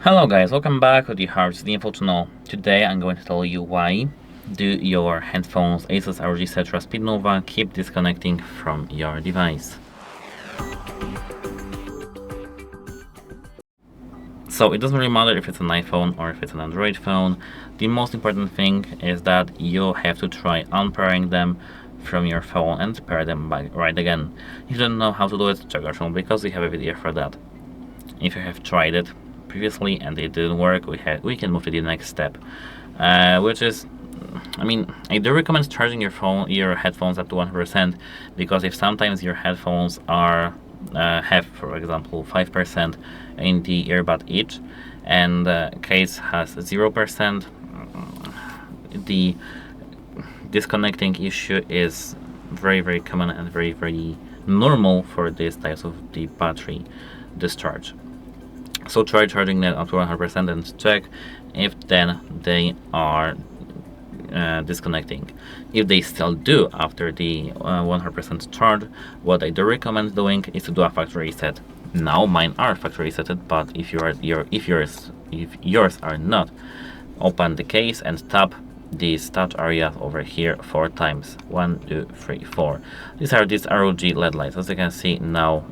Hello guys, welcome back to the HardReset.Info channel. Today I'm going to tell you why do your headphones ASUS ROG Cetra SpeedNova keep disconnecting from your device. So it doesn't really matter if it's an iPhone or if it's an Android phone. The most important thing is that you have to try unpairing them from your phone and pair them back right again. If you don't know how to do it, check our channel because we have a video for that. If you have tried it previously and it didn't work, we can move to the next step, which is, I do recommend charging your headphones up to 100%, because if sometimes your headphones are have, for example, 5% in the earbud each, and the case has 0%, the disconnecting issue is very common and very normal for these types of the battery discharge. So try charging them up to 100% and check if then they are disconnecting. If they still do after the 100% charge, what I do recommend doing is to do a factory reset. Now mine are factory resetted, but if yours are not, open the case and tap these touch area over here 4 times. 1, 2, 3, 4. These are these ROG LED lights. As you can see now,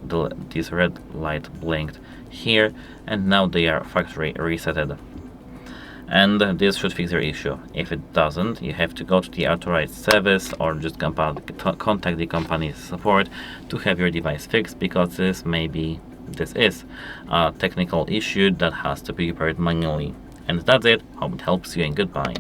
this red light blinked here, and now they are factory resetted. And this should fix your issue. If it doesn't, you have to go to the authorized service or just contact the company's support to have your device fixed, because this is a technical issue that has to be repaired manually. And that's it. Hope it helps you, and goodbye.